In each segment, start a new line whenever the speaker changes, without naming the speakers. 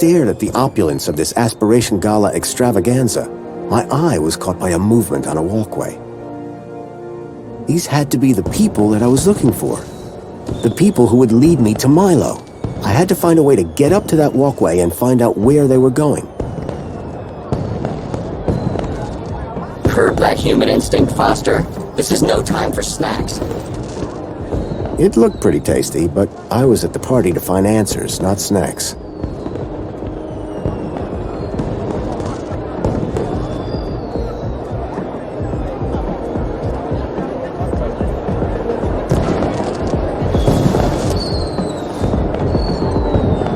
stared at the opulence of this Aspiration Gala extravaganza, my eye was caught by a movement on a walkway. These had to be the people that I was looking for. The people who would lead me to Milo. I had to find a way to get up to that walkway and find out where they were going.
Curb that human instinct, Foster. This is no time for snacks.
It looked pretty tasty, but I was at the party to find answers, not snacks.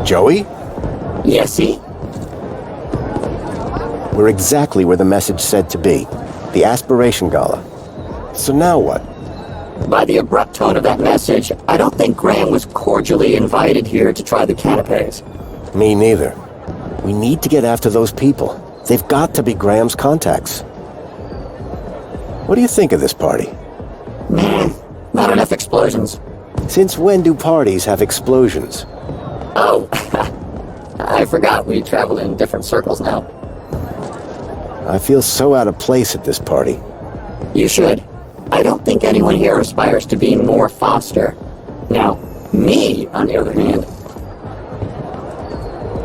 Joey?
Yesy?
We're exactly where the message said to be. The Aspiration Gala. So now what?
By the abrupt tone of that message, I don't think Graham was cordially invited here to try the canapes.
Me neither. We need to get after those people. They've got to be Graham's contacts. What do you think of this party?
Man, not enough explosions.
Since when do parties have explosions?
Oh, I forgot we travel in different circles now.
I feel so out of place at this party.
You should. I don't think anyone here aspires to be more Foster. Now, me, on the other hand.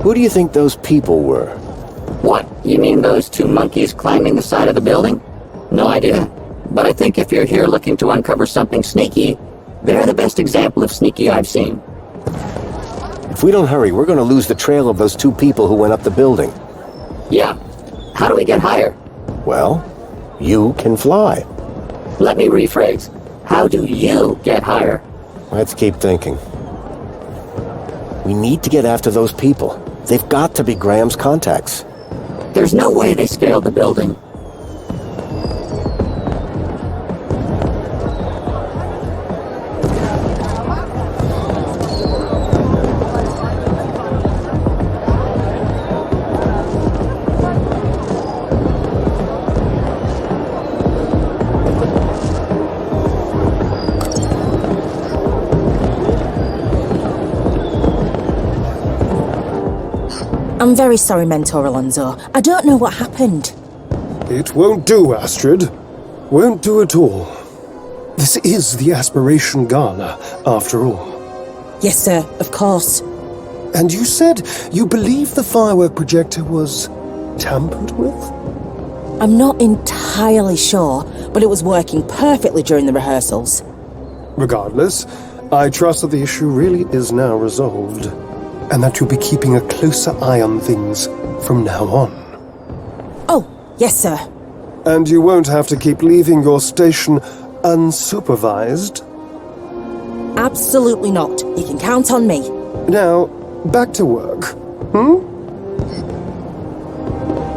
Who do you think those people were?
What, you mean those two monkeys climbing the side of the building? No idea. But I think if you're here looking to uncover something sneaky, they're the best example of sneaky I've seen.
If we don't hurry, we're going to lose the trail of those two people who went up the building.
Yeah. How do we get higher?
Well, you can fly.
Let me rephrase. How do you get higher?
Let's keep thinking. We need to get after those people. They've got to be Graham's contacts.
There's no way they scaled the building.
I'm very sorry, Mentor Alonso. I don't know what happened.
It won't do, Astrid. Won't do at all. This is the Aspiration Gala, after all.
Yes, sir, of course.
And you said you believe the firework projector was tampered with?
I'm not entirely sure, but it was working perfectly during the rehearsals.
Regardless, I trust that the issue really is now resolved, and that you'll be keeping a closer eye on things from now on.
Oh, yes, sir.
And you won't have to keep leaving your station unsupervised.
Absolutely not. You can count on me.
Now, back to work.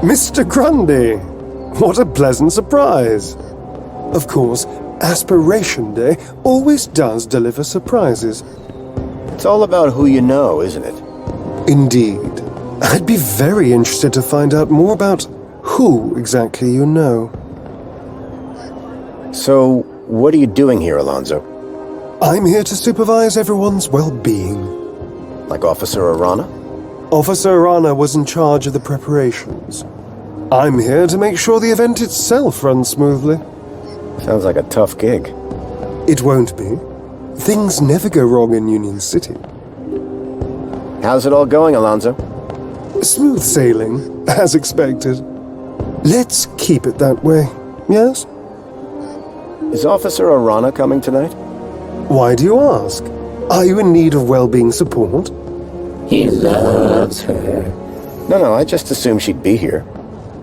Mr. Grundy, what a pleasant surprise. Of course, Aspiration Day always does deliver surprises.
It's all about who you know, isn't it?
Indeed. I'd be very interested to find out more about who exactly you know.
So, what are you doing here, Alonso?
I'm here to supervise everyone's well-being.
Like Officer Orana?
Officer Orana was in charge of the preparations. I'm here to make sure the event itself runs smoothly.
Sounds like a tough gig.
It won't be. Things never go wrong in Union City.
How's it all going, Alonso?
Smooth sailing, as expected. Let's keep it that way, yes?
Is Officer Orana coming tonight?
Why do you ask? Are you in need of well-being support?
He loves her.
No, I just assumed she'd be here.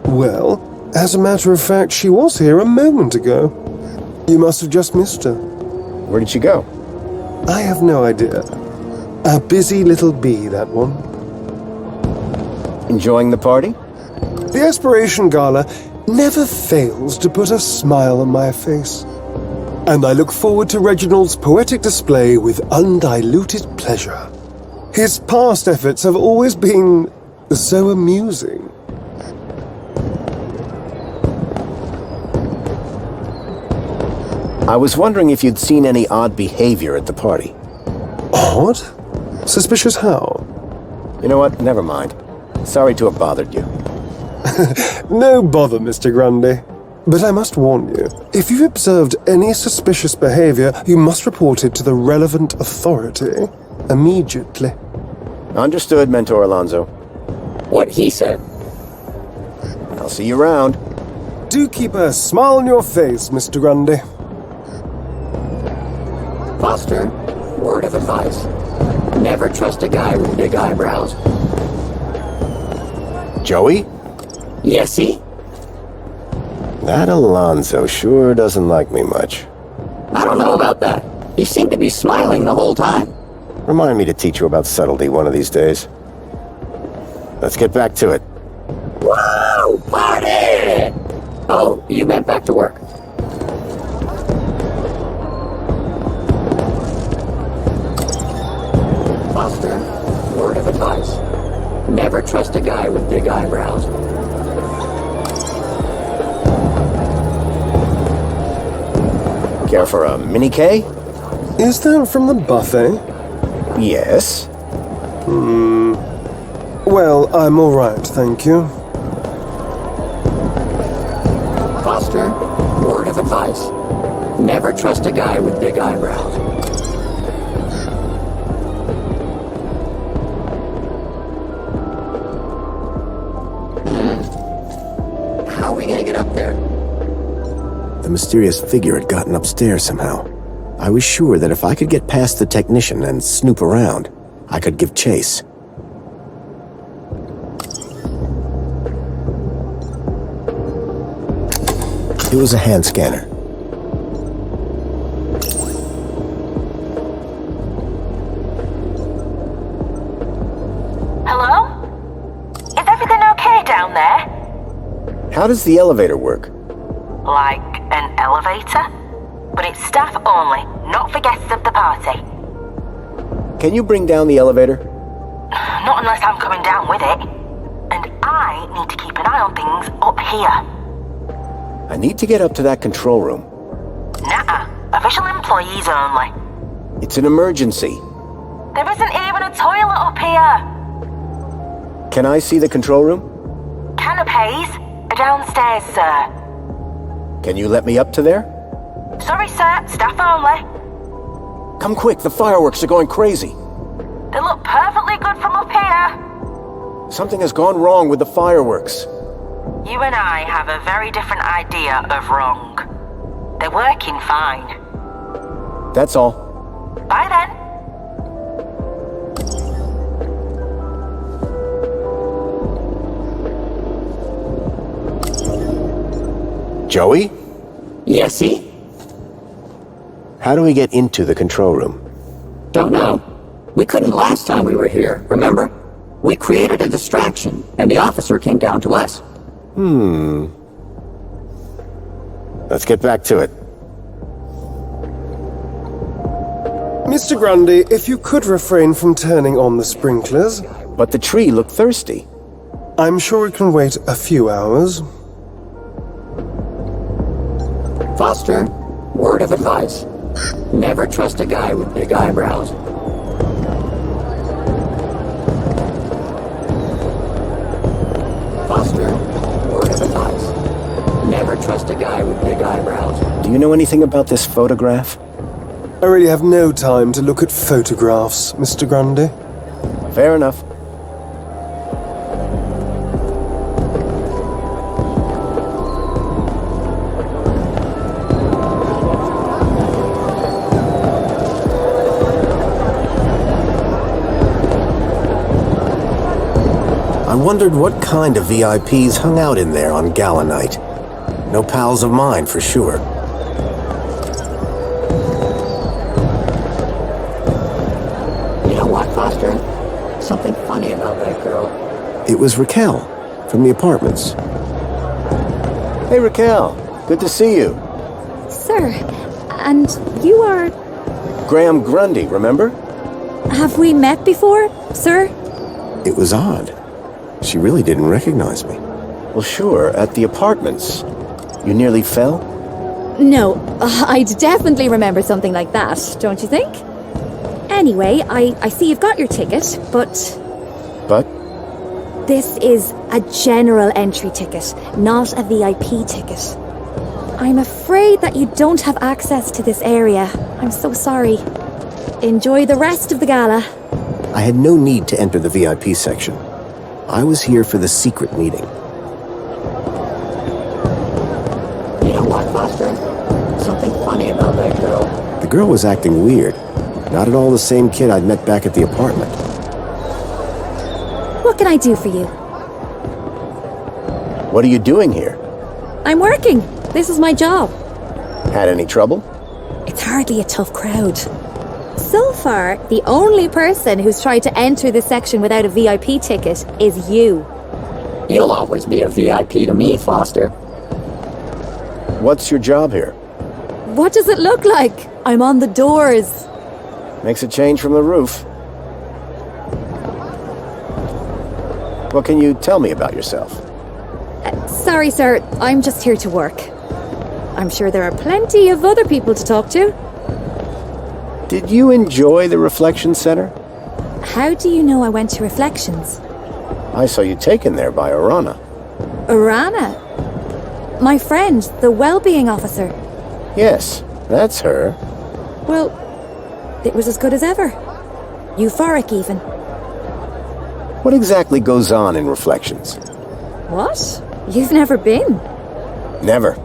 Well, as a matter of fact, she was here a moment ago. You must have just missed her.
Where did she go?
I have no idea. A busy little bee, that one.
Enjoying the party?
The Aspiration Gala never fails to put a smile on my face. And I look forward to Reginald's poetic display with undiluted pleasure. His past efforts have always been so amusing.
I was wondering if you'd seen any odd behavior at the party.
Odd? Suspicious how?
You know what? Never mind. Sorry to have bothered you.
No bother, Mr. Grundy. But I must warn you, if you've observed any suspicious behavior, you must report it to the relevant authority immediately.
Understood, Mentor Alonso.
What he said.
I'll see you around.
Do keep a smile on your face, Mr. Grundy.
Foster, word of advice. Never trust a guy with big eyebrows.
Joey?
Yesy?
That Alonso sure doesn't like me much.
I don't know about that. He seemed to be smiling the whole time.
Remind me to teach you about subtlety one of these days. Let's get back to it.
Whoa! Party! Oh, you meant back to work. Foster, word of advice. Never trust a guy with big eyebrows.
Care for a mini K?
Is that from the buffet?
Yes.
Well, I'm all right, thank you.
Foster, word of advice. Never trust a guy with big eyebrows. How are we gonna get up there?
The mysterious figure had gotten upstairs somehow. I was sure that if I could get past the technician and snoop around, I could give chase. It was a hand scanner.
Hello? Is everything okay down there?
How does the elevator work?
Like an elevator? But it's staff only, not for guests of the party.
Can you bring down the elevator?
Not unless I'm coming down with it. And I need to keep an eye on things up here.
I need to get up to that control room.
Nah, official employees only.
It's an emergency.
There isn't even a toilet up here.
Can I see the control room?
Canopies are downstairs, sir.
Can you let me up to there?
Sorry, sir, staff only.
Come quick, the fireworks are going crazy.
They look perfectly good from up here.
Something has gone wrong with the fireworks.
You and I have a very different idea of wrong. They're working fine.
That's all.
Bye then.
Joey?
Yesy?
How do we get into the control room?
Don't know. We couldn't last time we were here, remember? We created a distraction, and the officer came down to us.
Let's get back to it.
Mr. Grundy, if you could refrain from turning on the sprinklers,
But the tree looked thirsty.
I'm sure it can wait a few hours.
Foster, word of advice. Never trust a guy with big eyebrows. Foster, word of advice. Never trust a guy with big eyebrows.
Do you know anything about this photograph?
I really have no time to look at photographs, Mr. Grundy.
Fair enough. I wondered what kind of VIPs hung out in there on gala night. No pals of mine, for sure.
You know what, Foster? Something funny about that girl.
It was Raquel, from the apartments. Hey, Raquel. Good to see you.
Sir, and you are...
Graham Grundy, remember?
Have we met before, sir?
It was odd. She really didn't recognize me. Well, sure, at the apartments. You nearly fell?
No, I'd definitely remember something like that, don't you think? Anyway, I see you've got your ticket, but...
But?
This is a general entry ticket, not a VIP ticket. I'm afraid that you don't have access to this area. I'm so sorry. Enjoy the rest of the gala.
I had no need to enter the VIP section. I was here for the secret meeting.
You know what, Foster? Something funny about that girl.
The girl was acting weird. Not at all the same kid I'd met back at the apartment.
What can I do for you?
What are you doing here?
I'm working. This is my job.
Had any trouble?
It's hardly a tough crowd. So far, the only person who's tried to enter this section without a VIP ticket is you.
You'll always be a VIP to me, Foster.
What's your job here?
What does it look like? I'm on the doors.
Makes a change from the roof. What can you tell me about yourself?
Sorry, sir. I'm just here to work. I'm sure there are plenty of other people to talk to.
Did you enjoy the Reflection Center?
How do you know I went to Reflections?
I saw you taken there by Orana.
Orana? My friend, the well-being officer.
Yes, that's her.
Well, it was as good as ever. Euphoric, even.
What exactly goes on in Reflections?
What? You've never been?
Never.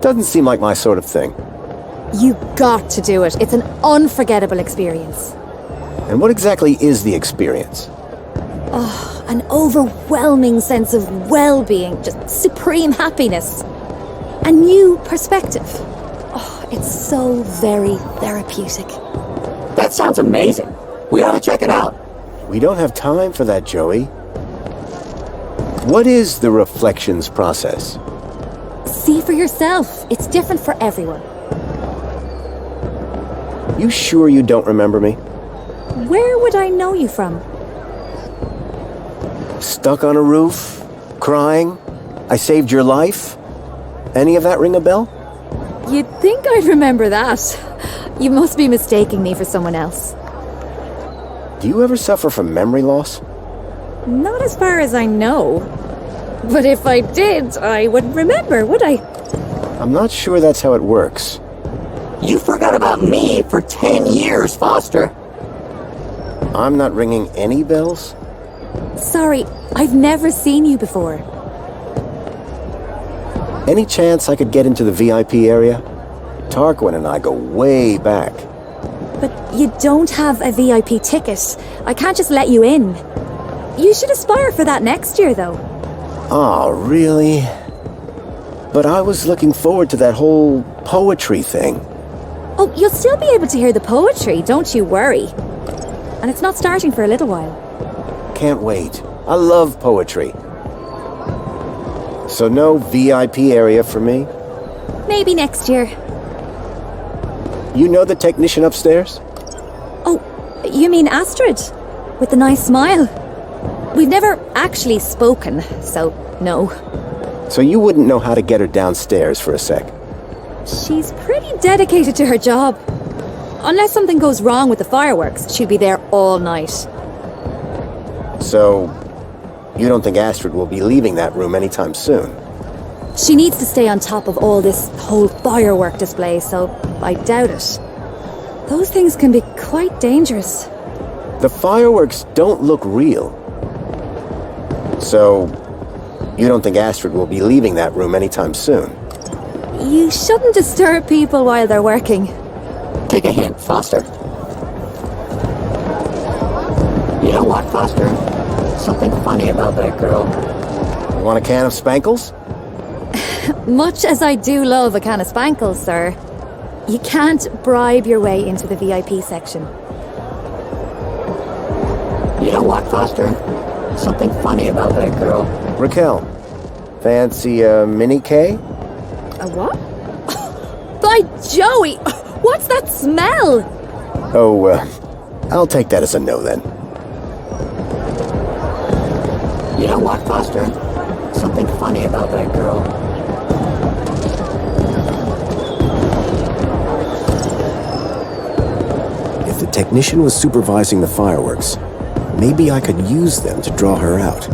Doesn't seem like my sort of thing.
You got to do it. It's an unforgettable experience.
And what exactly is the experience?
An overwhelming sense of well-being, just supreme happiness. A new perspective. Oh, it's so very therapeutic.
That sounds amazing. We ought to check it out.
We don't have time for that, Joey. What is the Reflections process?
See for yourself. It's different for everyone.
You sure you don't remember me?
Where would I know you from?
Stuck on a roof? Crying? I saved your life? Any of that ring a bell?
You'd think I'd remember that. You must be mistaking me for someone else.
Do you ever suffer from memory loss?
Not as far as I know. But if I did, I wouldn't remember, would I?
I'm not sure that's how it works.
You forgot about me for 10 years, Foster.
I'm not ringing any bells?
Sorry, I've never seen you before.
Any chance I could get into the VIP area? Tarquin and I go way back.
But you don't have a VIP ticket. I can't just let you in. You should aspire for that next year, though.
Oh, really? But I was looking forward to that whole poetry thing.
Oh, you'll still be able to hear the poetry, don't you worry. And it's not starting for a little while.
Can't wait. I love poetry. So no VIP area for me?
Maybe next year.
You know the technician upstairs?
Oh, you mean Astrid? With the nice smile? We've never actually spoken, so no.
So you wouldn't know how to get her downstairs for a sec?
She's pretty dedicated to her job. Unless something goes wrong with the fireworks, she'll be there all night.
So, you don't think Astrid will be leaving that room anytime soon?
She needs to stay on top of all this whole firework display, so I doubt it. Those things can be quite dangerous.
The fireworks don't look real. So, you don't think Astrid will be leaving that room anytime soon?
You shouldn't disturb people while they're working.
Take a hint, Foster. You know what, Foster? Something funny about that girl.
You want a can of Spankles?
Much as I do love a can of Spankles, sir, you can't bribe your way into the VIP section.
You know what, Foster? Something funny about that girl.
Raquel, fancy a mini K?
A what? By Joey! What's that smell?
Oh, I'll take that as a no then.
You know what, Foster? Something funny about that girl.
If the technician was supervising the fireworks, maybe I could use them to draw her out.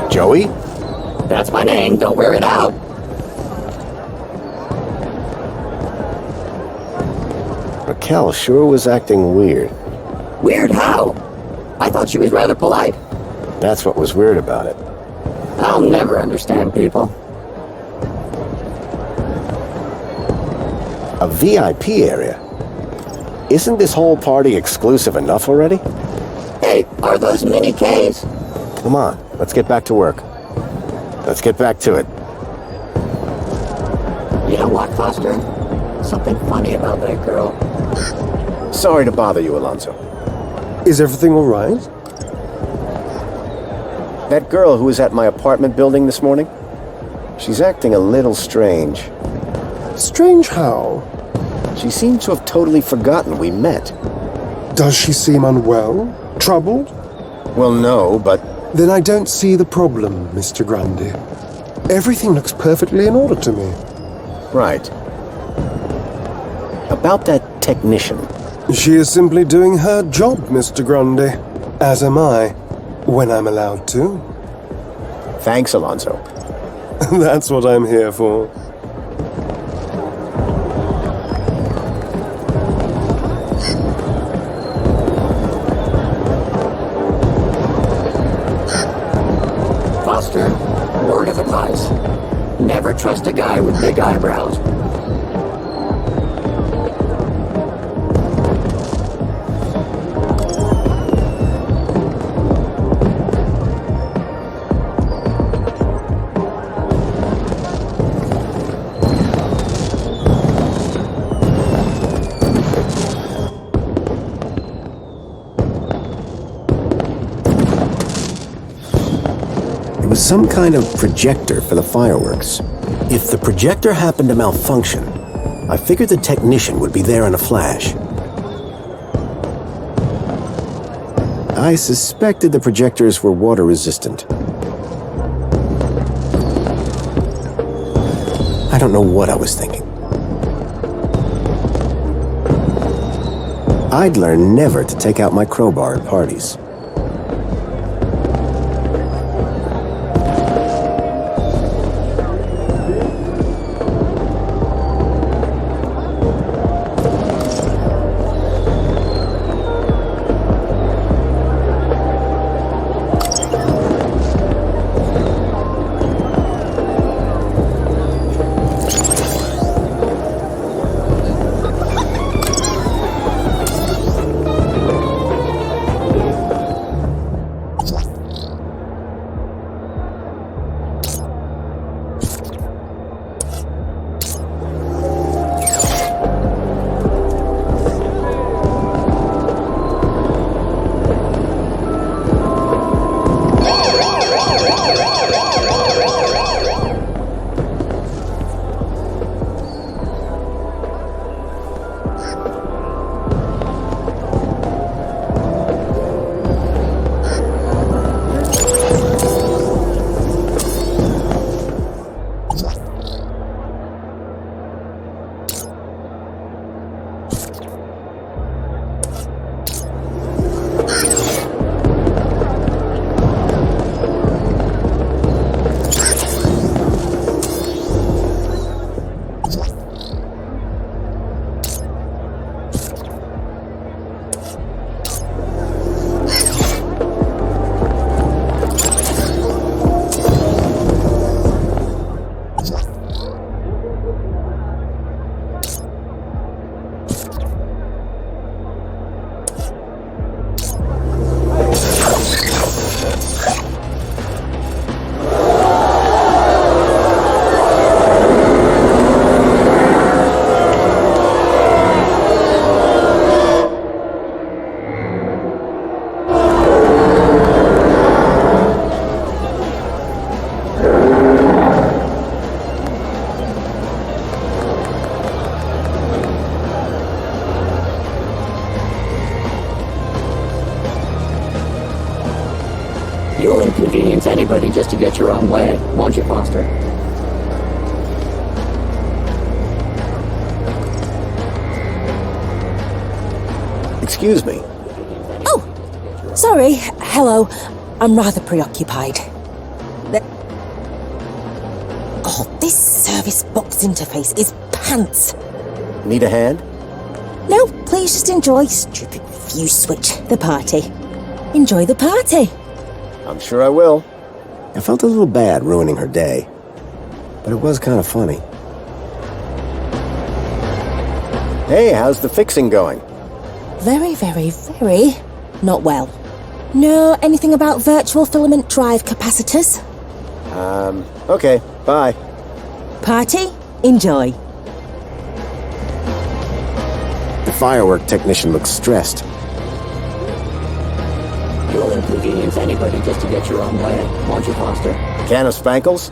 Joey?
That's my name, don't wear it out.
Raquel sure was acting weird.
Weird how? I thought she was rather polite.
That's what was weird about it.
I'll never understand people.
A VIP area? Isn't this whole party exclusive enough already?
Hey, are those mini Ks?
Come on, let's get back to work. Let's get back to it.
You know what, Foster? Something funny about that girl.
Sorry to bother you, Alonso.
Is everything all right?
That girl who was at my apartment building this morning? She's acting a little strange.
Strange how?
She seems to have totally forgotten we met.
Does she seem unwell? Troubled?
Well, no, but...
Then I don't see the problem, Mr. Grundy. Everything looks perfectly in order to me.
Right. About that technician.
She is simply doing her job, Mr. Grundy. As am I, when I'm allowed to.
Thanks, Alonso.
That's what I'm here for.
Foster, word of advice. Never trust a guy with big eyebrows.
It was some kind of projector for the fireworks. If the projector happened to malfunction, I figured the technician would be there in a flash. I suspected the projectors were water resistant. I don't know what I was thinking. I'd learned never to take out my crowbar at parties.
You'll inconvenience anybody just to get your own way, won't you, Foster?
Excuse me.
Oh, sorry. Hello. I'm rather preoccupied. Oh, this service box interface is pants.
Need a hand?
No, please just enjoy, stupid fuse switch, the party. Enjoy the party.
I'm sure I will. I felt a little bad ruining her day, but it was kind of funny. Hey, how's the fixing going?
Very, very, very not well. Know anything about virtual filament drive capacitors?
Okay, bye.
Party? Enjoy.
The firework technician looks stressed.
You'll inconvenience anybody just to get your own way, won't you, Foster?
Can of Spankles?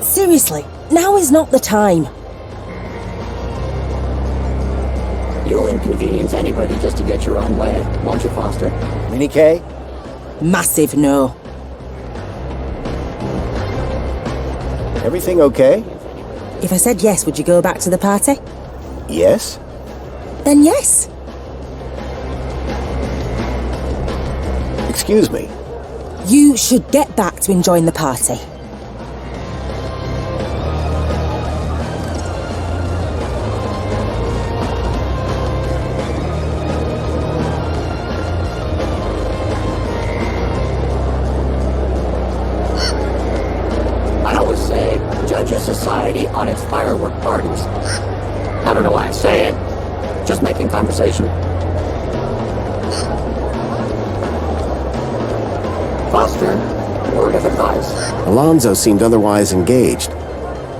Seriously, now is not the time.
You'll inconvenience anybody just to get your own way, won't you, Foster?
Mini K?
Massive no.
Everything okay?
If I said yes, would you go back to the party?
Yes?
Then yes.
Excuse me.
You should get back to enjoying the party.
I always say, judge a society on its firework parties. I don't know why I say it. Just making conversation. Foster, word of advice.
Alonso seemed otherwise engaged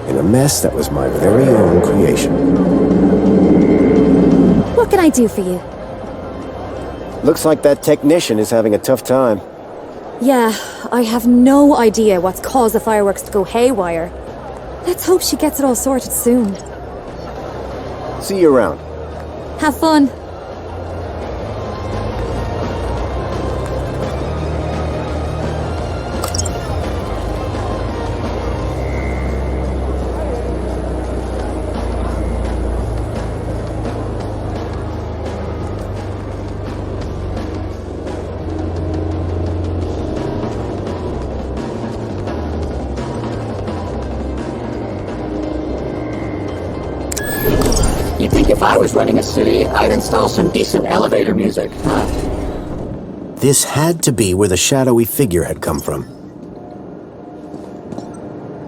in a mess that was my very own creation.
What can I do for you?
Looks like that technician is having a tough time.
Yeah, I have no idea what's caused the fireworks to go haywire. Let's hope she gets it all sorted soon.
See you around.
Have fun.
You'd think if I was running a city, I'd install some decent elevator music, huh?
This had to be where the shadowy figure had come from.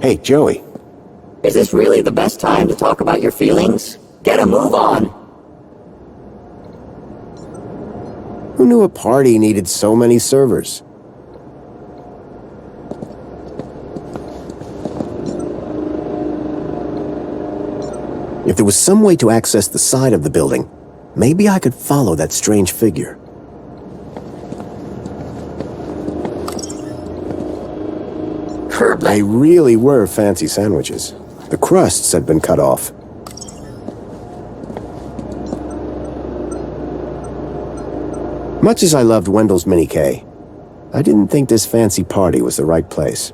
Hey, Joey.
Is this really the best time to talk about your feelings? Get a move on!
Who knew a party needed so many servers? If there was some way to access the side of the building, maybe I could follow that strange figure. They really were fancy sandwiches. The crusts had been cut off. Much as I loved Wendell's Mini K, I didn't think this fancy party was the right place.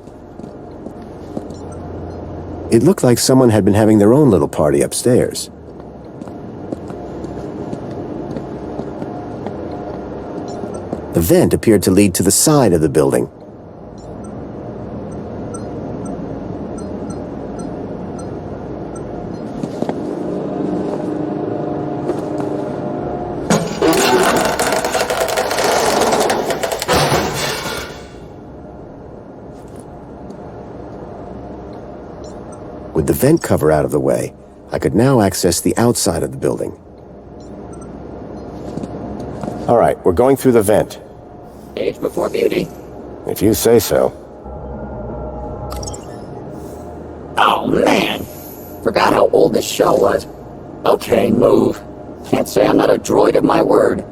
It looked like someone had been having their own little party upstairs. The vent appeared to lead to the side of the building. With the vent cover out of the way, I could now access the outside of the building. All right, we're going through the vent.
Age before beauty.
If you say so.
Oh, man! Forgot how old this show was. Okay, move. Can't say I'm not a droid of my word.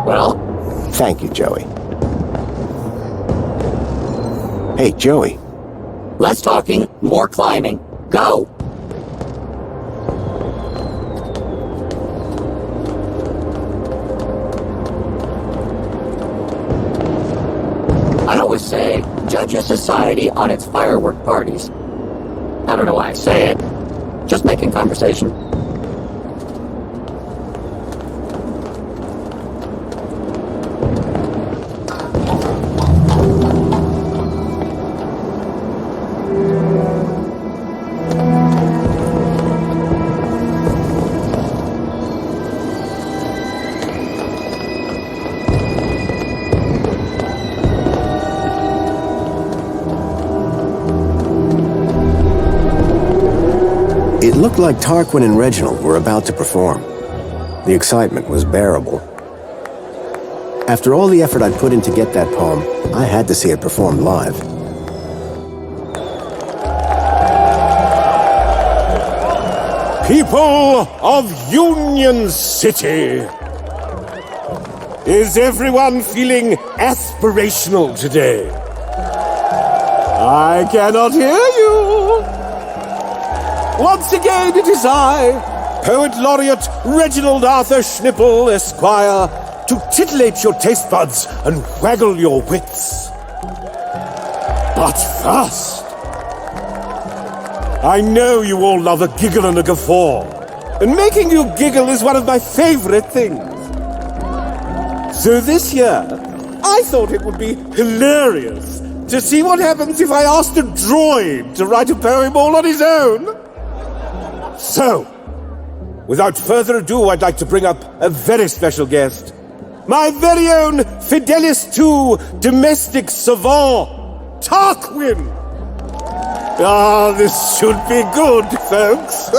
Well?
Thank you, Joey. Hey, Joey.
Less talking, more climbing. Go! I always say, judge a society on its firework parties. I don't know why I say it. Just making conversation.
It looked like Tarquin and Reginald were about to perform. The excitement was bearable. After all the effort I'd put in to get that poem, I had to see it performed live.
People of Union City! Is everyone feeling aspirational today? I cannot hear you! Once again, it is I, Poet Laureate Reginald Arthur Schnipple, Esquire, to titillate your taste buds and waggle your wits. But first, I know you all love a giggle and a guffaw, and making you giggle is one of my favorite things. So this year, I thought it would be hilarious to see what happens if I asked a droid to write a poem all on his own. So, without further ado, I'd like to bring up a very special guest. My very own Fidelis II domestic savant, Tarquin. Ah, this should be good, folks.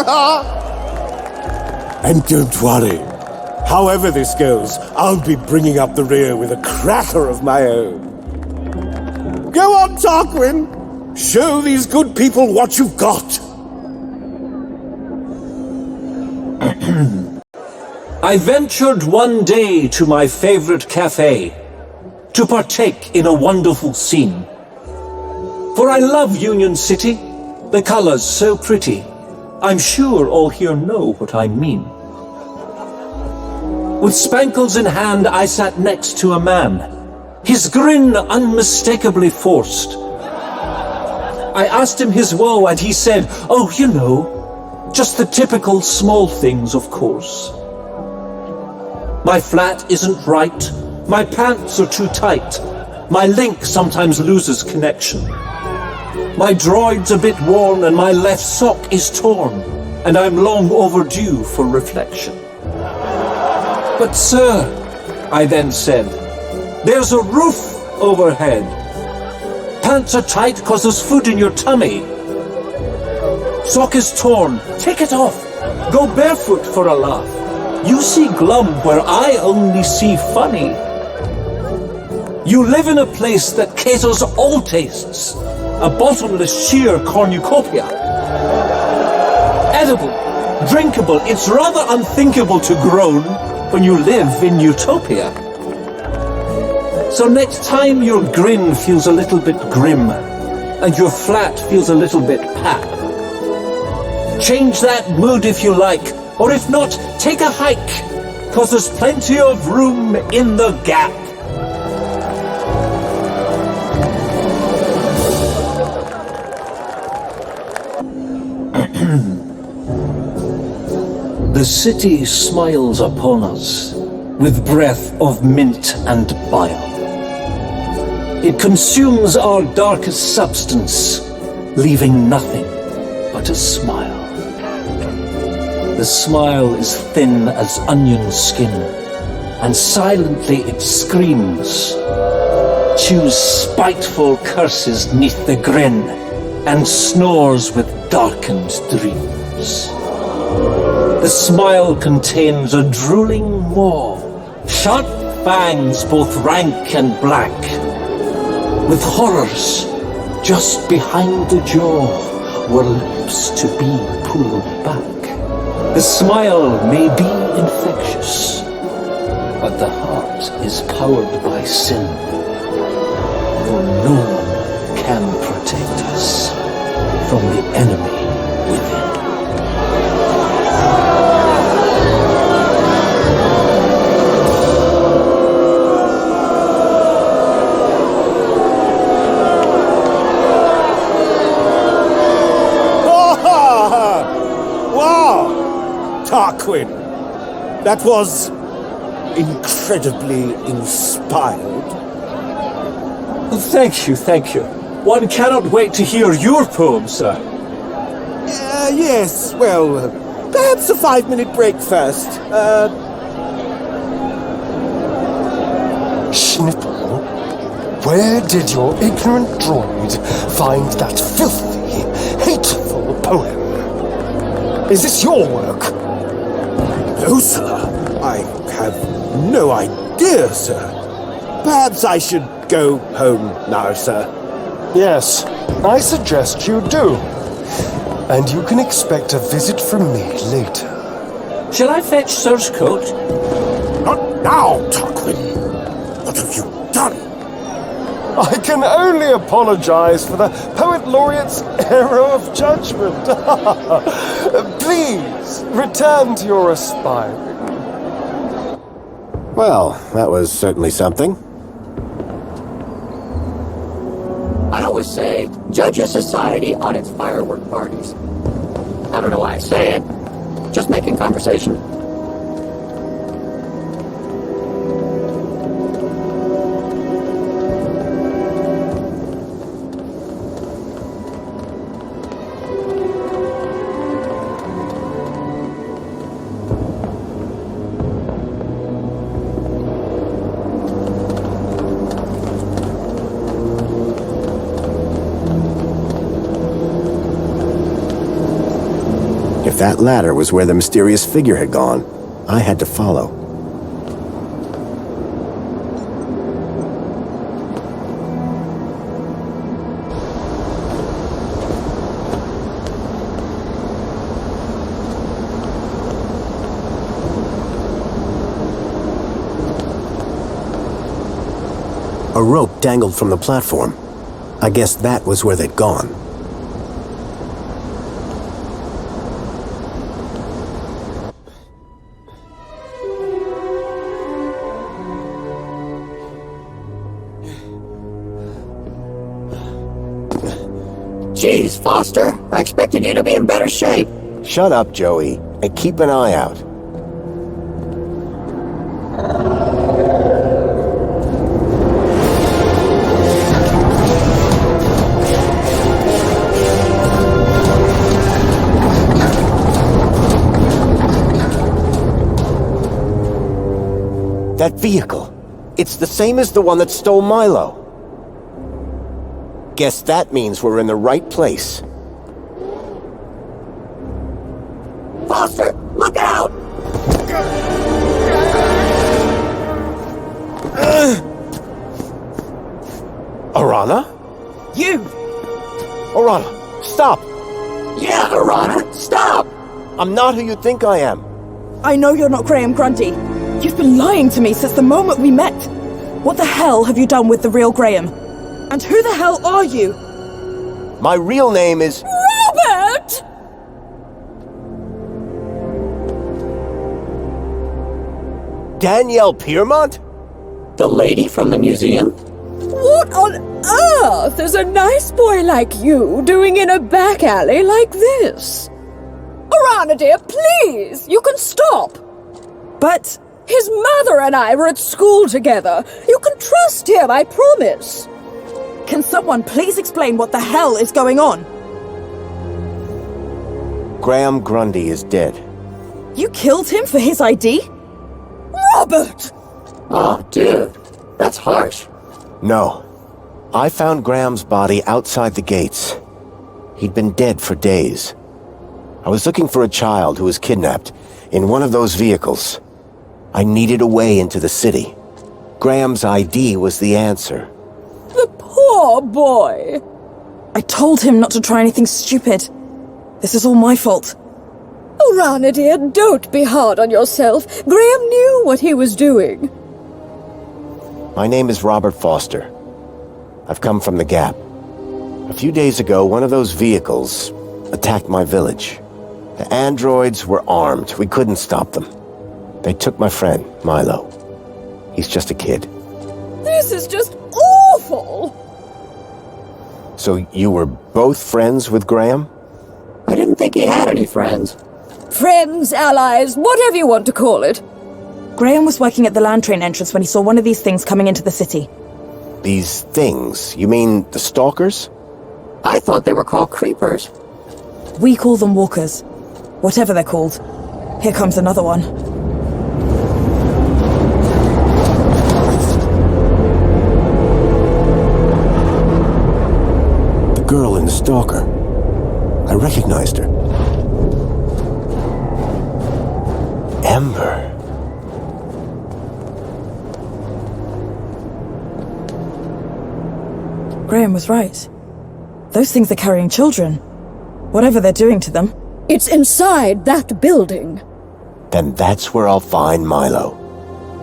And don't worry. However this goes, I'll be bringing up the rear with a cracker of my own. Go on, Tarquin. Show these good people what you've got.
I ventured one day to my favorite cafe to partake in a wonderful scene. For I love Union City, the colors so pretty. I'm sure all here know what I mean. With spankles in hand, I sat next to a man, his grin unmistakably forced. I asked him his woe and he said, "Oh, you know, just the typical small things, of course. My flat isn't right, my pants are too tight, my link sometimes loses connection. My droid's a bit worn and my left sock is torn, and I'm long overdue for reflection." "But sir," I then said, "there's a roof overhead. Pants are tight 'cause there's food in your tummy. Sock is torn, take it off, go barefoot for a laugh. You see glum where I only see funny. You live in a place that caters all tastes, a bottomless sheer cornucopia. Edible, drinkable, it's rather unthinkable to groan when you live in utopia. So next time your grin feels a little bit grim, and your flat feels a little bit pat, change that mood if you like, or if not, take a hike, 'cause there's plenty of room in the gap." The city smiles upon us with breath of mint and bile. It consumes our darkest substance, leaving nothing but a smile. The smile is thin as onion skin, and silently it screams, chews spiteful curses 'neath the grin, and snores with darkened dreams. The smile contains a drooling maw, sharp fangs both rank and black, with horrors just behind the jaw were lips to be pulled back. The smile may be infectious, but the heart is powered by sin, for no one can protect us from the enemy within.
Tarquin. That was incredibly inspired.
Thank you, thank you. One cannot wait to hear your poem, sir.
Yes, well, perhaps a 5-minute break first.
Schnitzel, where did your ignorant droid find that filthy, hateful poem? Is this your work?
No, sir. I have no idea, sir. Perhaps I should go home now, sir.
Yes, I suggest you do. And you can expect a visit from me later.
Shall I fetch Sir's coat?
Not now, Tarquin. What have you done?
I can only apologize for the Poet Laureate's error of judgment. Please, return to your aspiring.
Well, that was certainly something.
I always say, judge a society on its firework parties. I don't know why I say it. Just making conversation.
If that ladder was where the mysterious figure had gone, I had to follow. A rope dangled from the platform. I guess that was where they'd gone.
Jeez, Foster. I expected you to be in better shape.
Shut up, Joey, and keep an eye out. That vehicle. It's the same as the one that stole Milo. Guess that means we're in the right place.
Foster, look out!
Orana?
You!
Orana, stop!
Yeah, Orana, stop!
I'm not who you think I am.
I know you're not Graham Grundy. You've been lying to me since the moment we met. What the hell have you done with the real Graham? And who the hell are you?
My real name is...
Robert!
Danielle Piermont?
The lady from the museum?
What on earth is a nice boy like you doing in a back alley like this? Orana, dear, please, you can stop.
But...
His mother and I were at school together. You can trust him, I promise.
Can someone please explain what the hell is going on?
Graham Grundy is dead.
You killed him for his ID?
Robert!
Oh, dude, that's harsh.
No. I found Graham's body outside the gates. He'd been dead for days. I was looking for a child who was kidnapped in one of those vehicles. I needed a way into the city. Graham's ID was the answer.
The poor boy.
I told him not to try anything stupid. This is all my fault.
Orana, dear, don't be hard on yourself. Graham knew what he was doing.
My name is Robert Foster. I've come from the Gap. A few days ago, one of those vehicles attacked my village. The androids were armed. We couldn't stop them. They took my friend, Milo. He's just a kid.
This is just awful!
So you were both friends with Graham?
I didn't think he had any friends.
friends, allies, whatever you want to call it.
Graham was working at the land train entrance when he saw one of these things coming into the city.
These things? You mean the stalkers?
I thought they were called creepers.
We call them walkers. Whatever they're called. Here comes another one.
The girl in the stalker. I recognized her. Ember.
Graham was right. Those things are carrying children. Whatever they're doing to them.
It's inside that building.
Then that's where I'll find Milo.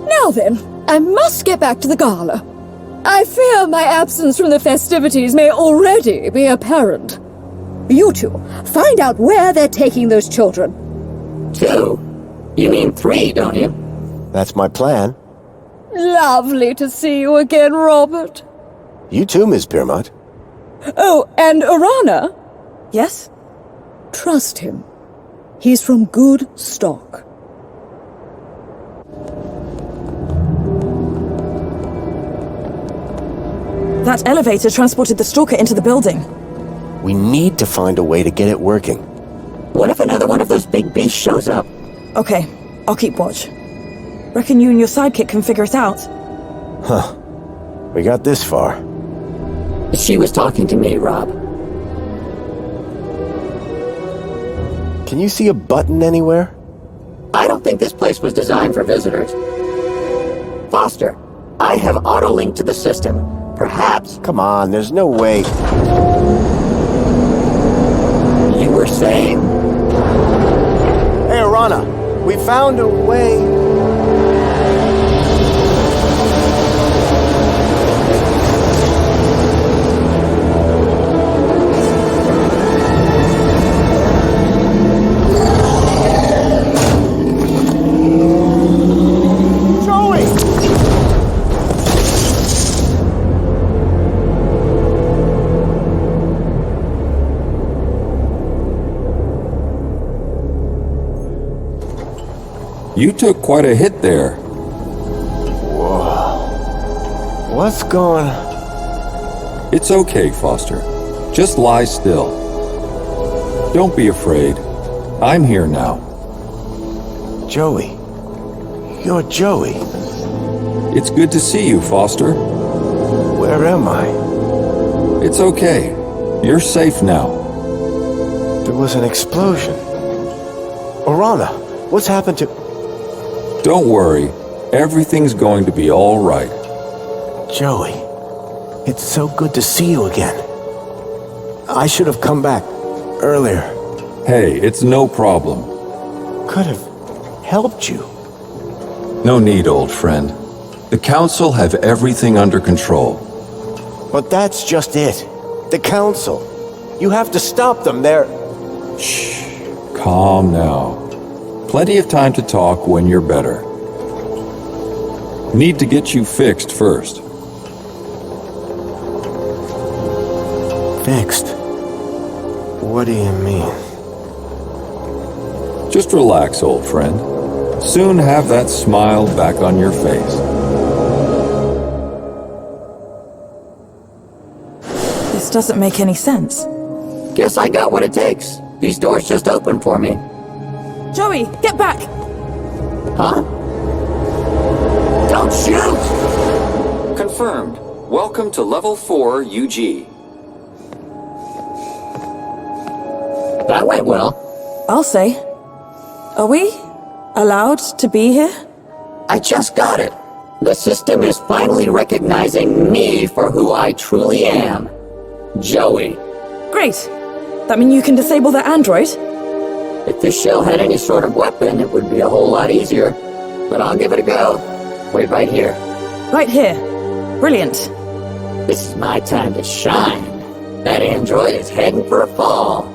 Now then, I must get back to the gala. I fear my absence from the festivities may already be apparent. You two, find out where they're taking those children.
2? You mean 3, don't you?
That's my plan.
Lovely to see you again, Robert.
You too, Miss Piermont.
Oh, and Orana?
Yes?
Trust him. He's from good stock.
That elevator transported the stalker into the building.
We need to find a way to get it working.
What if another one of those big beasts shows up?
Okay, I'll keep watch. Reckon you and your sidekick can figure it out.
Huh. We got this far.
She was talking to me, Rob.
Can you see a button anywhere?
I don't think this place was designed for visitors. Foster, I have auto-linked to the system. Perhaps...
Come on, there's no way.
You were saying?
Hey, Orana, we found a way.
You took quite a hit there.
Whoa. What's going on?
It's okay, Foster. Just lie still. Don't be afraid. I'm here now.
Joey. You're Joey.
It's good to see you, Foster.
Where am I?
It's okay. You're safe now.
There was an explosion. Orana, what's happened to...
Don't worry. Everything's going to be all right.
Joey, it's so good to see you again. I should have come back earlier.
Hey, it's no problem.
Could have helped you.
No need, old friend. The Council have everything under control.
But that's just it. The Council. You have to stop them. They're...
Shh. Calm now. Plenty of time to talk when you're better. Need to get you fixed first.
Fixed? What do you mean?
Just relax, old friend. Soon have that smile back on your face.
This doesn't make any sense.
Guess I got what it takes. These doors just opened for me.
Joey, get back!
Huh? Don't shoot!
Confirmed. Welcome to Level 4 UG.
That went well.
I'll say. Are we allowed to be here?
I just got it. The system is finally recognizing me for who I truly am. Joey.
Great. That mean you can disable the android?
If this shell had any sort of weapon, it would be a whole lot easier. But I'll give it a go. Wait right here.
Right here. Brilliant.
This is my time to shine. That android is heading for a fall.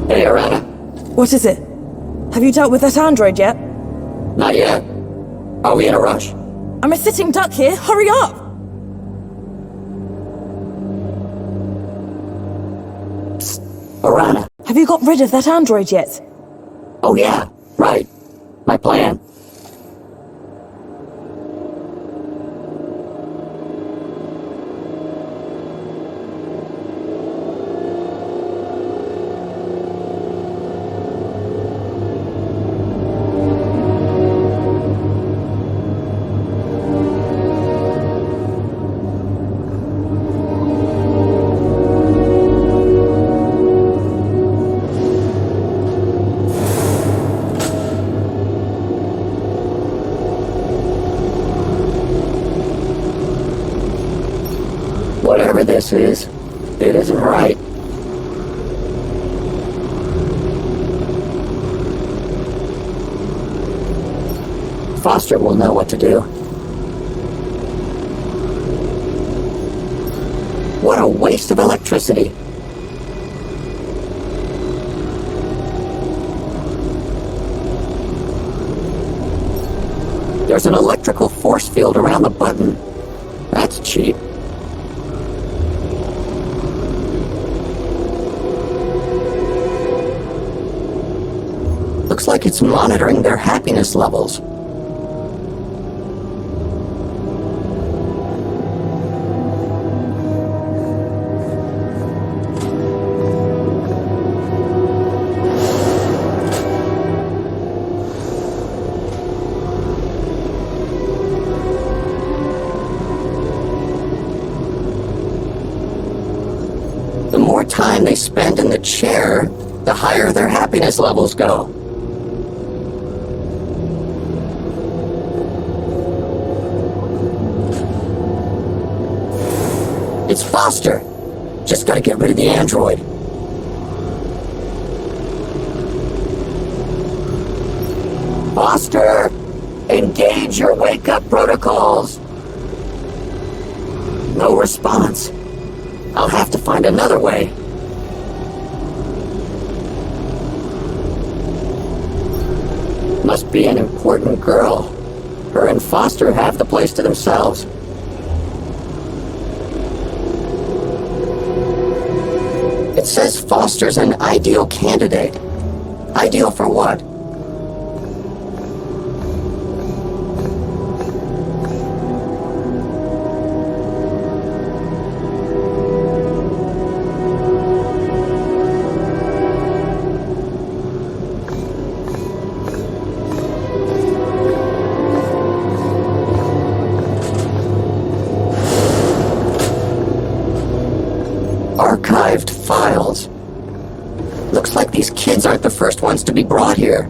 Hey, Orana.
What is it? Have you dealt with that android yet?
Not yet. Are we in a rush?
I'm a sitting duck here. Hurry up!
Psst. Orana.
Have you got rid of that android yet?
Oh yeah, right. My plan. Whatever this is, it isn't right. Foster will know what to do. What a waste of electricity. There's an electrical force field around the button. That's cheap. Looks like it's monitoring their happiness levels. The more time they spend in the chair, the higher their happiness levels go. It's Foster. Just gotta get rid of the android. Foster! Engage your wake-up protocols! No response. I'll have to find another way. Must be an important girl. Her and Foster have the place to themselves. It says Foster's an ideal candidate. Ideal for what? Archived files. Looks like these kids aren't the first ones to be brought here.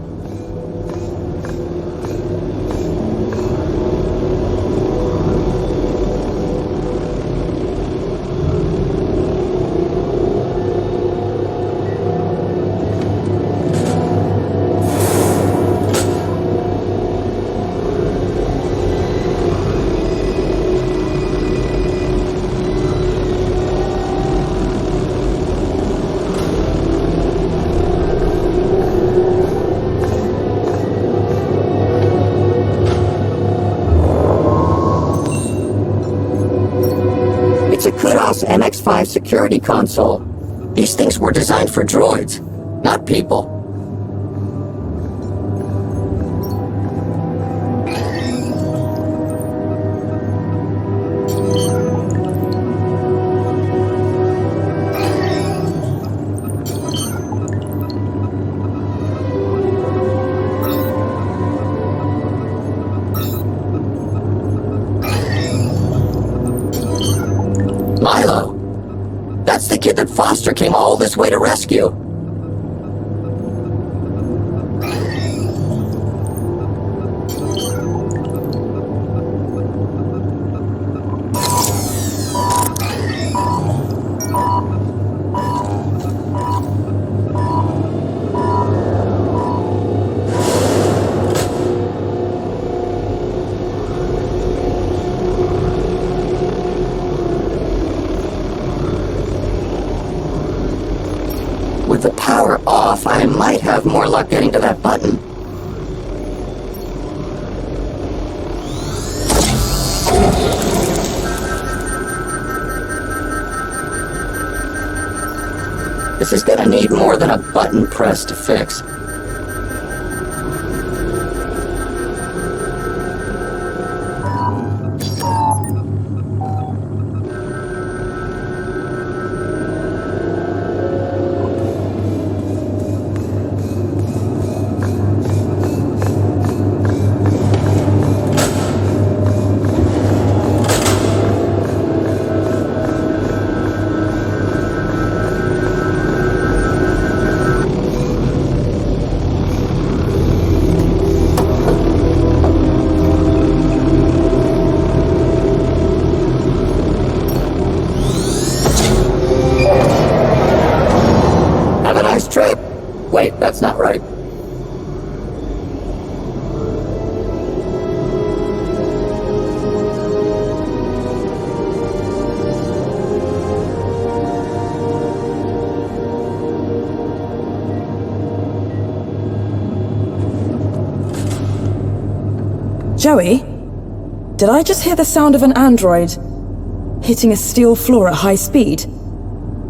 It's a Kudos MX-5 security console. These things were designed for droids, not people. Milo! That's the kid that Foster came all this way to rescue. With the power off, I might have more luck getting to that button. This is gonna need more than a button press to fix. Wait, that's not right.
Joey? Did I just hear the sound of an android hitting a steel floor at high speed?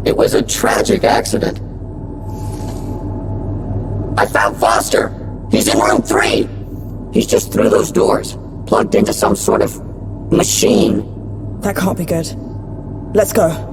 It was a tragic accident. I found Foster! He's in room 3! He's just through those doors, plugged into some sort of machine.
That can't be good. Let's go.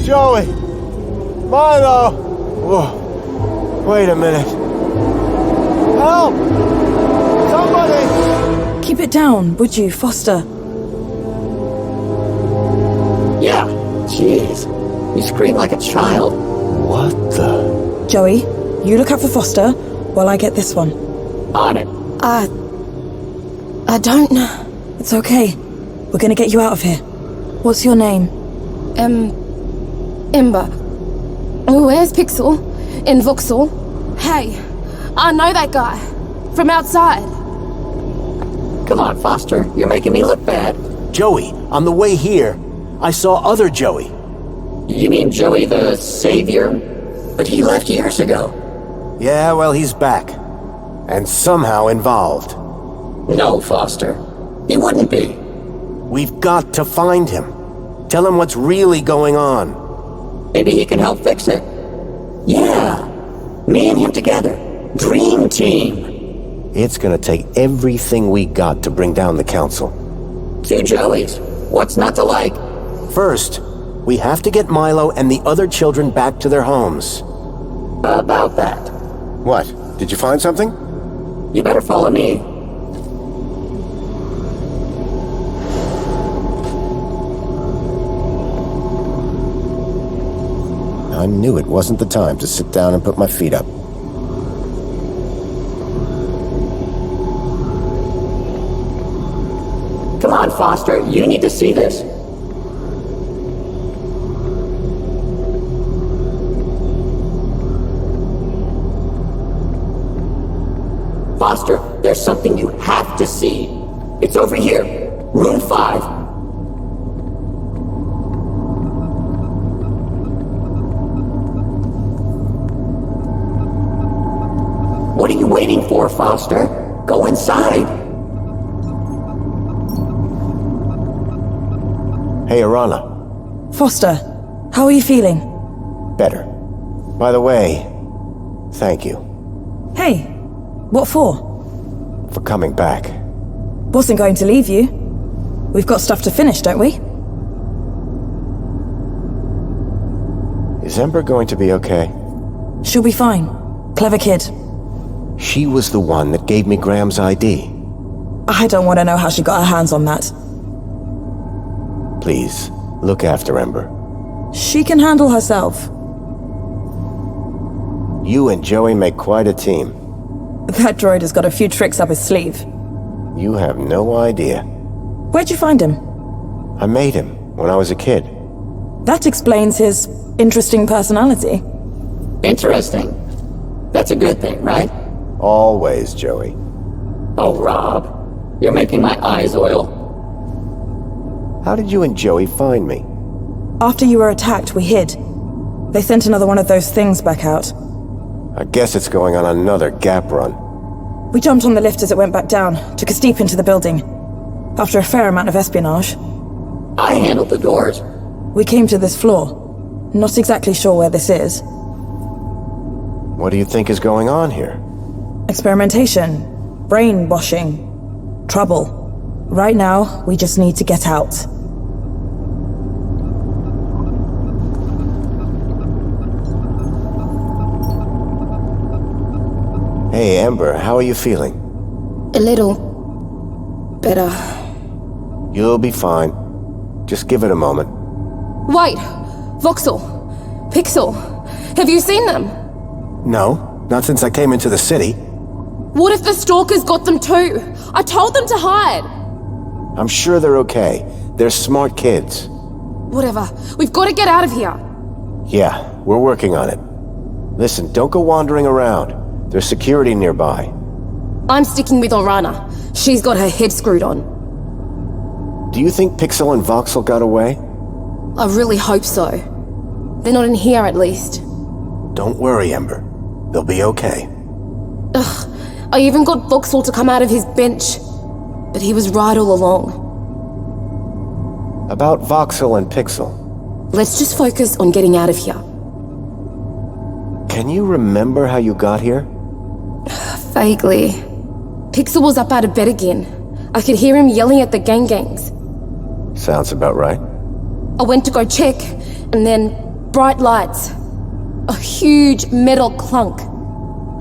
Joey! Milo! Whoa. Wait a minute. Help! Somebody!
Keep it down, would you, Foster?
Yeah, jeez. You scream like a child.
What the?
Joey, you look out for Foster while I get this one.
On it.
I don't know. It's okay. We're gonna get you out of here. What's your name?
Ember. Where's Pixel? In Vauxhall? Hey, I know that guy. From outside.
Come on, Foster. You're making me look bad.
Joey, on the way here, I saw other Joey.
You mean Joey the Savior? But he left years ago.
Yeah, well, he's back. And somehow involved.
No, Foster. He wouldn't be.
We've got to find him. Tell him what's really going on.
Maybe he can help fix it. Yeah. Me and him together. Dream team.
It's gonna take everything we got to bring down the council.
2 Joeys. What's not to like?
First, we have to get Milo and the other children back to their homes.
About that.
What? Did you find something?
You better follow me.
I knew it wasn't the time to sit down and put my feet up.
Come on, Foster. You need to see this. Foster, there's something you have to see. It's over here. Room 5. What are you waiting for, Foster? Go inside.
Hey, Orana.
Foster, how are you feeling?
Better. By the way, thank you.
Hey, what for?
For coming back.
Wasn't going to leave you. We've got stuff to finish, don't we?
Is Ember going to be okay?
She'll be fine. Clever kid.
She was the one that gave me Graham's ID.
I don't want to know how she got her hands on that.
Please, look after Ember.
She can handle herself.
You and Joey make quite a team.
That droid has got a few tricks up his sleeve.
You have no idea.
Where'd you find him?
I made him when I was a kid.
That explains his interesting personality.
Interesting. That's a good thing, right?
Always, Joey.
Oh, Rob. You're making my eyes oil.
How did you and Joey find me?
After you were attacked, we hid. They sent another one of those things back out.
I guess it's going on another gap run.
We jumped on the lift as it went back down, took us deep into the building. After a fair amount of espionage.
I handled the doors.
We came to this floor. Not exactly sure where this is.
What do you think is going on here?
Experimentation. Brainwashing. Trouble. Right now, we just need to get out.
Hey, Ember, how are you feeling?
A little better.
You'll be fine. Just give it a moment.
Wait! Voxel! Pixel! Have you seen them?
No, not since I came into the city.
What if the stalkers got them too? I told them to hide!
I'm sure they're okay. They're smart kids.
Whatever. We've got to get out of here.
Yeah, we're working on it. Listen, don't go wandering around. There's security nearby.
I'm sticking with Orana. She's got her head screwed on.
Do you think Pixel and Voxel got away?
I really hope so. They're not in here, at least.
Don't worry, Ember. They'll be okay.
Ugh. I even got Voxel to come out of his bench. But he was right all along.
About Voxel and Pixel.
Let's just focus on getting out of here.
Can you remember how you got here?
Vaguely. Pixel was up out of bed again. I could hear him yelling at the gangs.
Sounds about right.
I went to go check, and then bright lights. A huge metal clunk.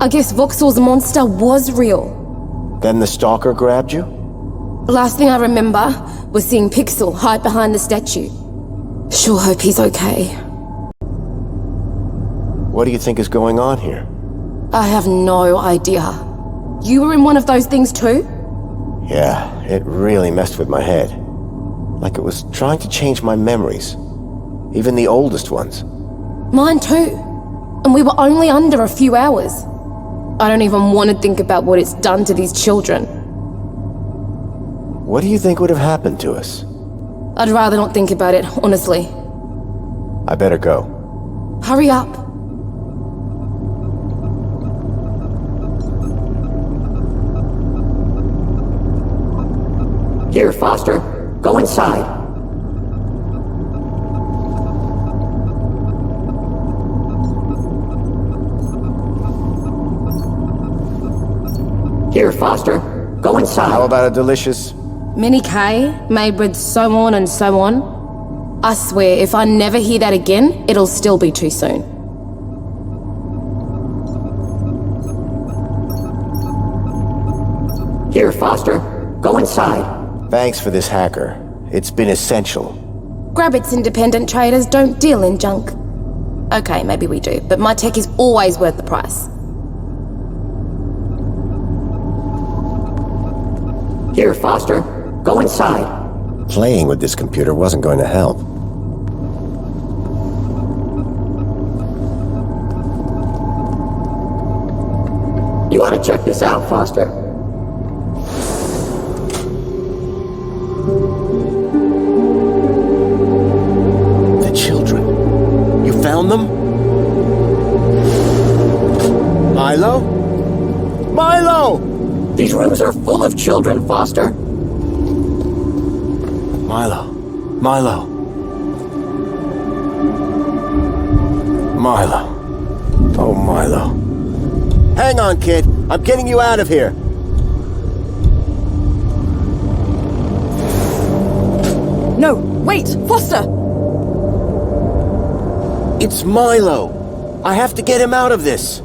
I guess Voxel's monster was real.
Then the stalker grabbed you?
Last thing I remember was seeing Pixel hide behind the statue. Sure hope he's okay.
What do you think is going on here?
I have no idea. You were in one of those things too?
Yeah, it really messed with my head. Like it was trying to change my memories. Even the oldest ones.
Mine too. And we were only under a few hours. I don't even want to think about what it's done to these children.
What do you think would have happened to us?
I'd rather not think about it, honestly.
I better go.
Hurry up.
Here, Foster. Go inside. Here, Foster. Go inside.
How about a delicious...
Mini K, made with so on and so on. I swear, if I never hear that again, it'll still be too soon.
Here, Foster. Go inside.
Thanks for this, hacker. It's been essential.
Grab its independent traders don't deal in junk. Okay, maybe we do, but my tech is always worth the price.
Here, Foster. Go inside.
Playing with this computer wasn't going to help.
You ought to check this out, Foster.
The children. You found them? Milo? Milo!
These rooms are full of children, Foster.
Milo. Milo. Milo. Oh, Milo. Hang on, kid. I'm getting you out of here.
No, wait! Foster!
It's Milo. I have to get him out of this.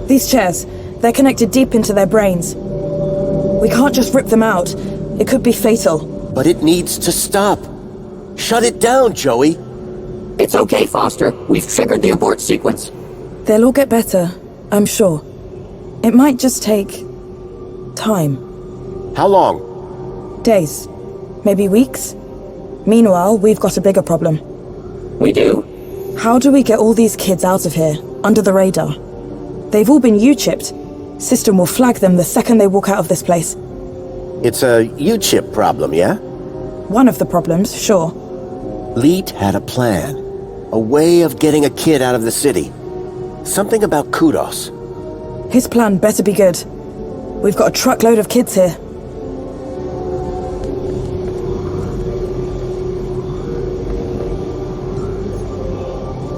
These chairs, they're connected deep into their brains. We can't just rip them out. It could be fatal.
But it needs to stop. Shut it down, Joey.
It's okay, Foster. We've triggered the abort sequence.
They'll all get better, I'm sure. It might just take... time.
How long?
Days. Maybe weeks. Meanwhile, we've got a bigger problem.
We do?
How do we get all these kids out of here, under the radar? They've all been U-chipped. System will flag them the second they walk out of this place.
It's a U-chip problem, yeah?
One of the problems, sure.
Leet had a plan. A way of getting a kid out of the city. Something about kudos.
His plan better be good. We've got a truckload of kids here.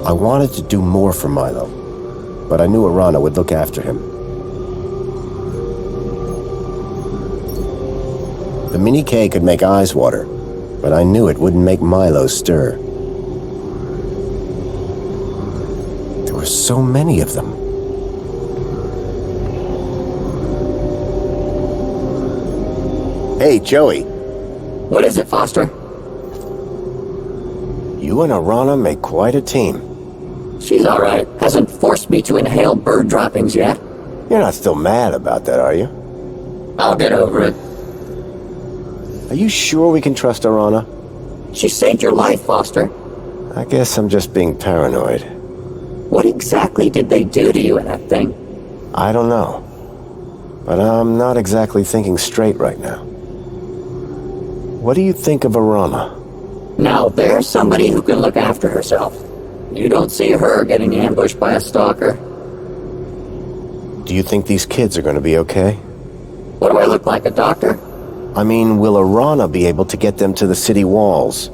I wanted to do more for Milo, but I knew Orana would look after him. The mini K could make eyes water, but I knew it wouldn't make Milo stir. There were so many of them.
Hey, Joey.
What is it, Foster?
You and Orana make quite a team.
She's alright. Hasn't forced me to inhale bird droppings yet.
You're not still mad about that, are you?
I'll get over it.
Are you sure we can trust Orana?
She saved your life, Foster.
I guess I'm just being paranoid.
What exactly did they do to you in that thing?
I don't know. But I'm not exactly thinking straight right now. What do you think of Orana?
Now there's somebody who can look after herself. You don't see her getting ambushed by a stalker.
Do you think these kids are going to be okay?
What do I look like, a doctor?
I mean, will Orana be able to get them to the city walls?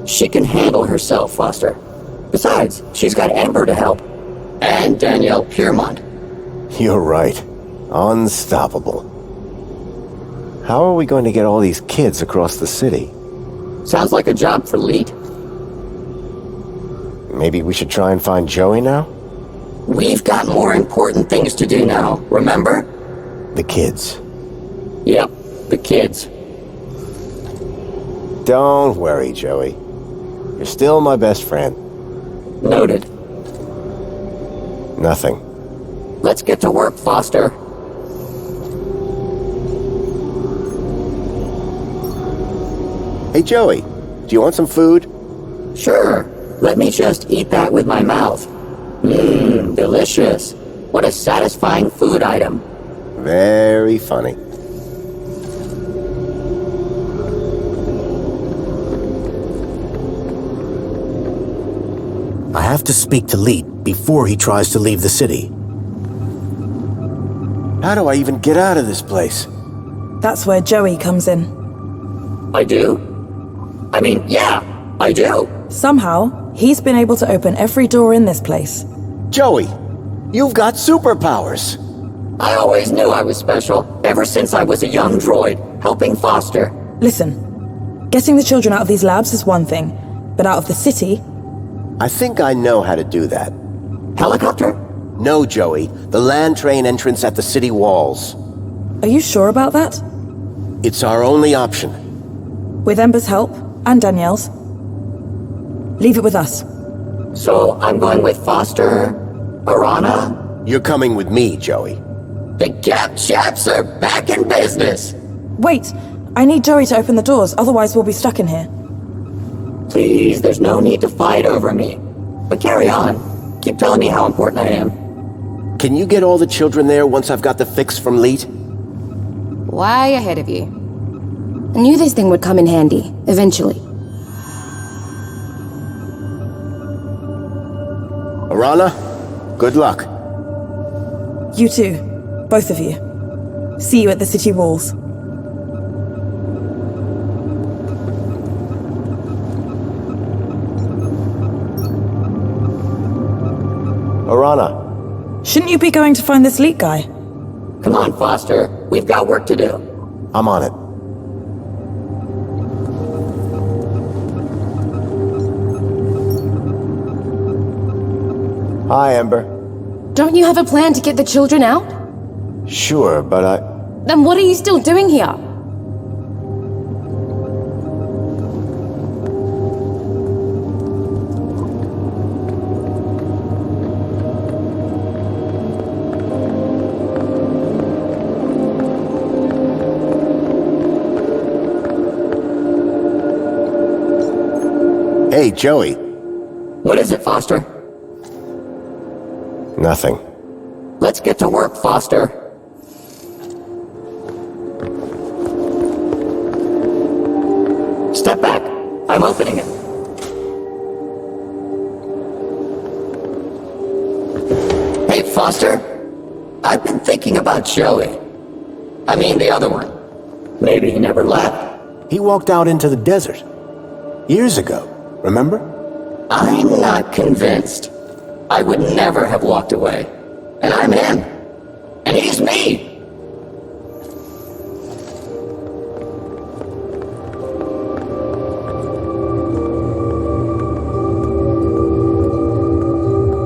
She can handle herself, Foster. Besides, she's got Ember to help. And Danielle Piermont.
You're right. Unstoppable. How are we going to get all these kids across the city?
Sounds like a job for Leet.
Maybe we should try and find Joey now?
We've got more important things to do now, remember?
The kids.
Yep, the kids.
Don't worry, Joey. You're still my best friend.
Noted.
Nothing.
Let's get to work, Foster.
Hey, Joey, do you want some food?
Sure. Let me just eat that with my mouth. Mmm, delicious. What a satisfying food item.
Very funny.
I have to speak to Leet before he tries to leave the city.
How do I even get out of this place?
That's where Joey comes in.
I do? I mean, yeah, I do.
Somehow, he's been able to open every door in this place.
Joey, you've got superpowers.
I always knew I was special, ever since I was a young droid, helping Foster.
Listen, getting the children out of these labs is one thing, but out of the city...
I think I know how to do that.
Helicopter?
No, Joey. The land train entrance at the city walls.
Are you sure about that?
It's our only option.
With Ember's help, and Danielle's. Leave it with us.
So I'm going with Foster, Orana?
You're coming with me, Joey.
The Gap Chaps are back in business.
Wait, I need Joey to open the doors, otherwise we'll be stuck in here.
Please, there's no need to fight over me. But carry on. Keep telling me how important I am.
Can you get all the children there once I've got the fix from Leet?
Way ahead of you. I knew this thing would come in handy, eventually.
Orana, good luck.
You too. Both of you. See you at the city walls.
Orana.
Shouldn't you be going to find this leak guy?
Come on, Foster. We've got work to do.
I'm on it. Hi, Ember.
Don't you have a plan to get the children out?
Sure, but
Then what are you still doing here?
Hey, Joey.
What is it, Foster?
Nothing.
Let's get to work, Foster. Step back. I'm opening it. Hey, Foster. I've been thinking about Joey. I mean the other one. Maybe he never left.
He walked out into the desert. Years ago, remember?
I'm not convinced. I would never have walked away. And I'm him. And he's me.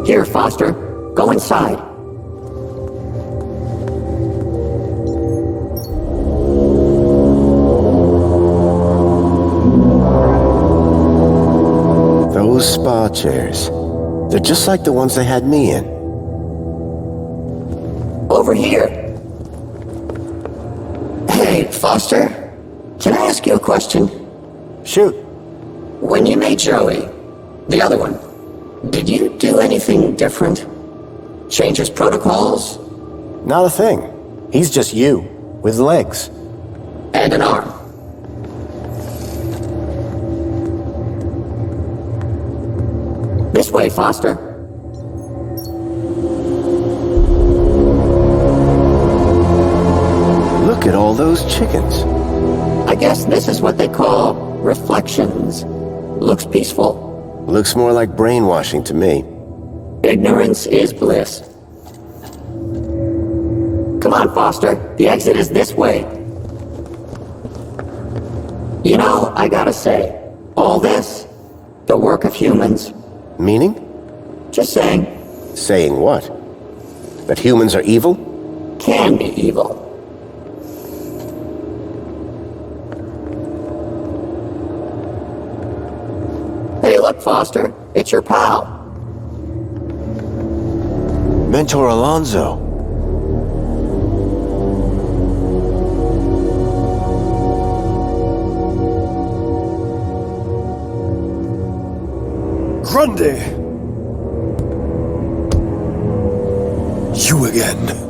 Here, Foster. Go inside.
Those spa chairs. They're just like the ones they had me in.
Over here. Hey, Foster. Can I ask you a question?
Shoot.
When you made Joey, the other one, did you do anything different? Change his protocols?
Not a thing. He's just you, with legs.
And an arm. This way, Foster.
Look at all those chickens.
I guess this is what they call reflections. Looks peaceful.
Looks more like brainwashing to me.
Ignorance is bliss. Come on, Foster. The exit is this way. You know, I gotta say, all this, the work of humans.
Meaning?
Just saying.
Saying what? That humans are evil?
Can be evil. Hey, look, Foster. It's your pal.
Mentor Alonso.
Grundy! You again.